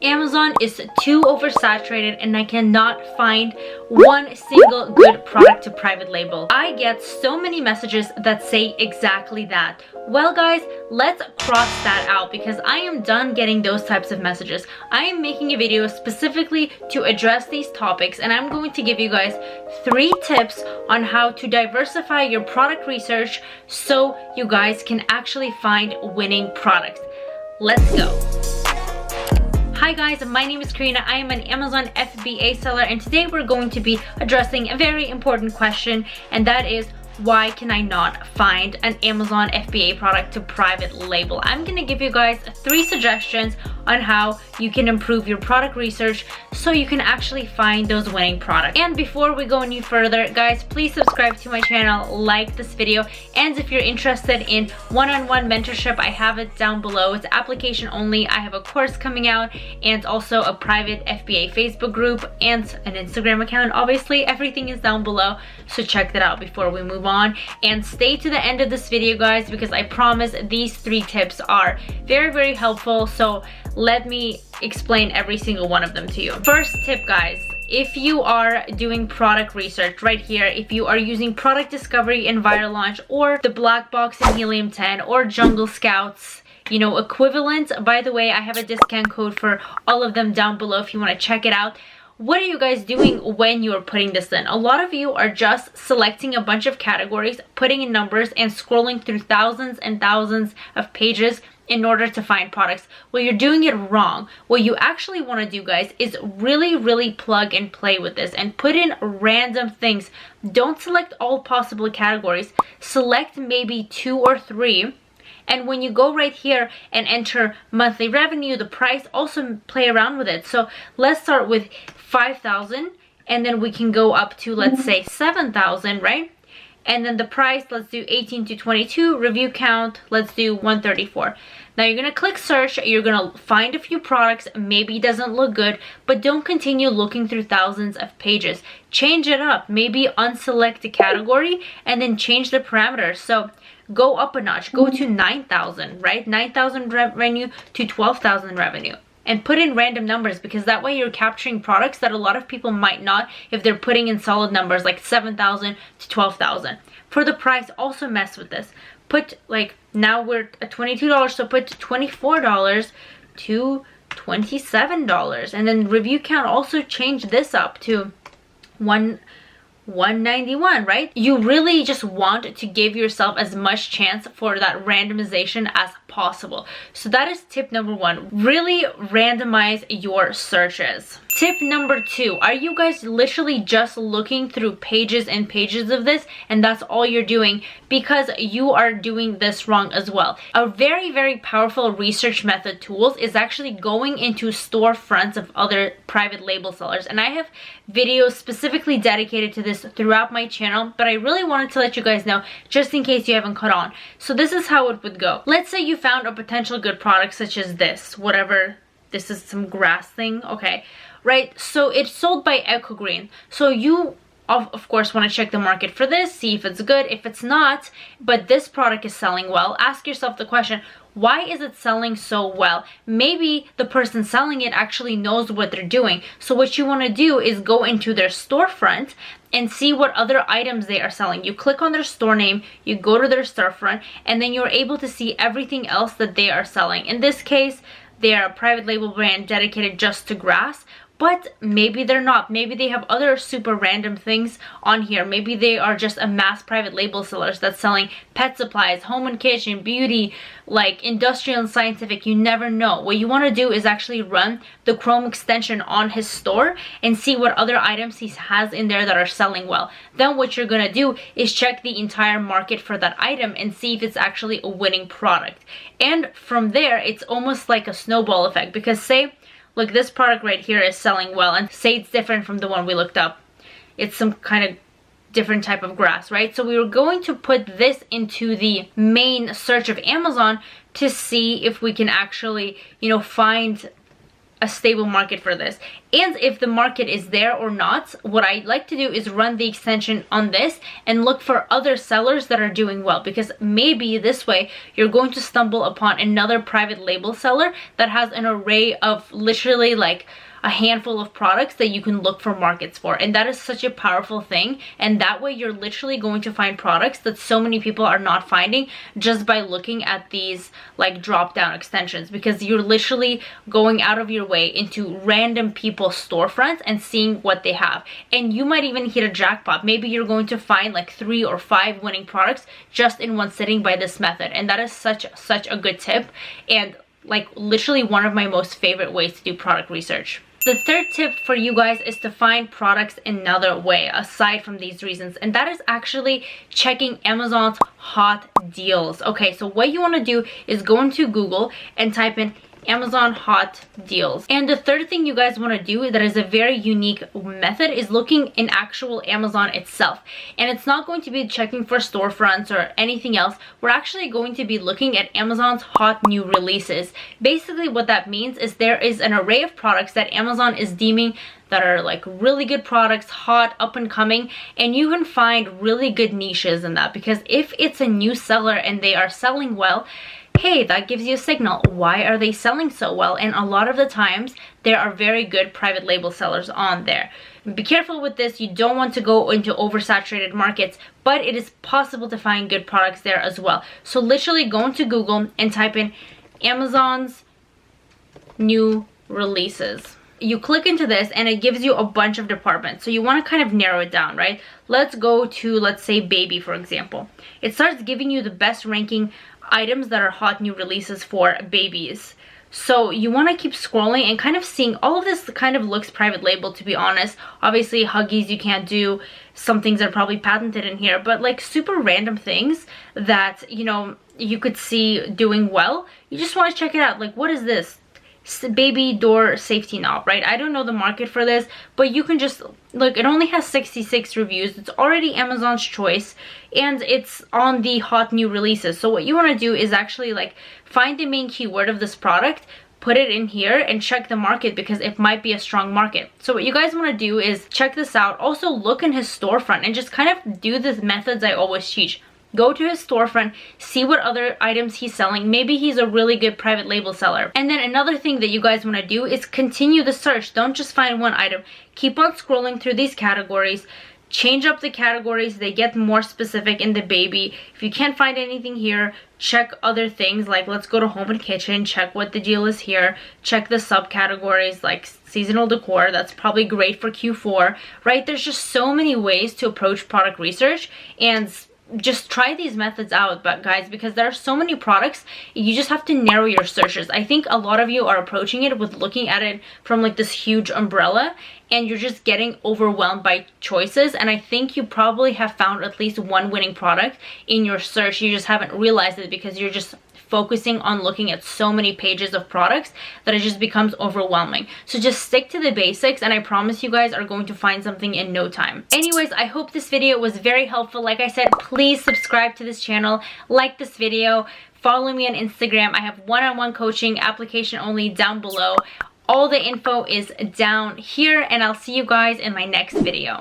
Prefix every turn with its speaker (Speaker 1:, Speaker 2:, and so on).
Speaker 1: Amazon is too oversaturated and I cannot find one single good product to private label. I get so many messages that say exactly that. Well guys, let's cross that out because I am done getting those types of messages. I am making a video specifically to address these topics, and I'm going to give you guys 3 tips on how to diversify your product research so you guys can actually find winning products. Let's go. Hi guys, my name is Karina. I am an Amazon FBA seller, and today we're going to be addressing a very important question, and that is, why can I not find an Amazon FBA product to private label? I'm gonna give you guys 3 suggestions on how you can improve your product research so you can actually find those winning products. And before we go any further, guys, please subscribe to my channel, like this video, and if you're interested in one-on-one mentorship, I have it down below. It's application only. I have a course coming out and also a private FBA Facebook group and an Instagram account. Obviously, everything is down below, so check that out before we move on. And stay to the end of this video, guys, because I promise these 3 tips are very, very helpful. So let me explain every single one of them to you. First tip, guys, if you are doing product research right here, if you are using product discovery in Viral Launch or the black box in Helium 10 or Jungle Scouts, you know, equivalent, by the way, I have a discount code for all of them down below if you want to check it out. What are you guys doing when you are putting this in? A lot of you are just selecting a bunch of categories, putting in numbers, and scrolling through thousands and thousands of pages in order to find products. Well, you're doing it wrong. What you actually want to do, guys, is really plug and play with this and put in random things. Don't select all possible categories. Select maybe 2 or 3. And when you go right here and enter monthly revenue, the price, also play around with it. So let's start with 5,000, and then we can go up to, let's say, 7,000, right? And then the price, let's do 18 to 22. Review count, let's do 134. Now you're gonna click search, you're gonna find a few products, maybe it doesn't look good, but don't continue looking through thousands of pages. Change it up, maybe unselect a category and then change the parameters. So go up a notch, go to 9,000, right? 9,000 revenue to 12,000 revenue. And put in random numbers, because that way you're capturing products that a lot of people might not if they're putting in solid numbers like 7,000 to 12,000. For the price, also mess with this. Put, like, now we're at $22, so put $24 to $27. And then review count, also change this up to 191, right? You really just want to give yourself as much chance for that randomization as possible. So that is tip number 1. Really randomize your searches. Tip number 2, are you guys literally just looking through pages and pages of this and that's all you're doing? Because you are doing this wrong as well. A very powerful research method tools is actually going into storefronts of other private label sellers, and I have videos specifically dedicated to this throughout my channel, but I really wanted to let you guys know just in case you haven't caught on. So this is how it would go. Let's say you found a potential good product such as this, whatever, this is some grass thing, okay, right? So it's sold by EcoGreen. So you of course want to check the market for this, see if it's good. If it's not, but this product is selling well, ask yourself the question, why is it selling so well? Maybe the person selling it actually knows what they're doing. So what you want to do is go into their storefront and see what other items they are selling. You click on their store name, you go to their storefront, and then you're able to see everything else that they are selling. In this case, they are a private label brand dedicated just to grass, but maybe they're not. Maybe they have other super random things on here. Maybe they are just a mass private label sellers that's selling pet supplies, home and kitchen, beauty, like industrial and scientific. You never know. What you want to do is actually run the Chrome extension on his store and see what other items he has in there that are selling well. Then what you're gonna do is check the entire market for that item and see if it's actually a winning product. And from there, it's almost like a snowball effect, because say, look, this product right here is selling well, and say it's different from the one we looked up. It's some kind of different type of grass, right? So we were going to put this into the main search of Amazon to see if we can actually, you know, find a stable market for this. And if the market is there or not, what I like to do is run the extension on this and look for other sellers that are doing well, because maybe this way you're going to stumble upon another private label seller that has an array of literally like a handful of products that you can look for markets for. And that is such a powerful thing, and that way you're literally going to find products that so many people are not finding just by looking at these like drop down extensions, because you're literally going out of your way into random people's storefronts and seeing what they have. And you might even hit a jackpot. Maybe you're going to find like 3 or 5 winning products just in one sitting by this method. And that is such a good tip, and like literally one of my most favorite ways to do product research. The third tip for you guys is to find products another way aside from these reasons, and that is actually checking Amazon's hot deals. Okay, so what you want to do is go into Google and type in Amazon hot deals. And the third thing you guys want to do that is a very unique method is looking in actual Amazon itself. And it's not going to be checking for storefronts or anything else. We're actually going to be looking at Amazon's hot new releases. Basically what that means is there is an array of products that Amazon is deeming that are like really good products, hot, up and coming, and you can find really good niches in that, because if it's a new seller and they are selling well, hey, that gives you a signal. Why are they selling so well? And a lot of the times there are very good private label sellers on there. Be careful with this. You don't want to go into oversaturated markets, but it is possible to find good products there as well. So literally go into Google and type in Amazon's new releases. You click into this and it gives you a bunch of departments. So you want to kind of narrow it down, right? Let's go to, let's say, baby, for example. It starts giving you the best ranking items that are hot new releases for babies. So you want to keep scrolling and kind of seeing all of this. Kind of looks private label, to be honest. Obviously Huggies you can't do, some things are probably patented in here, but like super random things that, you know, you could see doing well. You just want to check it out. Like, what is this? Baby door safety knob, right? I don't know the market for this, but you can just look. It only has 66 reviews. It's already Amazon's choice, and it's on the hot new releases. So what you want to do is actually like find the main keyword of this product, put it in here, and check the market, because it might be a strong market. So what you guys want to do is check this out. Also look in his storefront and just kind of do the methods I always teach. Go to his storefront, see what other items he's selling. Maybe he's a really good private label seller. And then another thing that you guys want to do is continue the search. Don't just find one item. Keep on scrolling through these categories. Change up the categories. They get more specific in the baby. If you can't find anything here, check other things. Like, let's go to home and kitchen, check what the deal is here. Check the subcategories like seasonal decor. That's probably great for Q4, right? There's just so many ways to approach product research, and just try these methods out, but guys, because there are so many products, you just have to narrow your searches. I think a lot of you are approaching it with looking at it from like this huge umbrella, and you're just getting overwhelmed by choices. And I think you probably have found at least one winning product in your search. You just haven't realized it because you're just focusing on looking at so many pages of products that it just becomes overwhelming. So just stick to the basics, and I promise you guys are going to find something in no time. Anyways, I hope this video was very helpful. Like I said, please subscribe to this channel, like this video, follow me on Instagram. I have one-on-one coaching, application only, down below. All the info is down here, and I'll see you guys in my next video.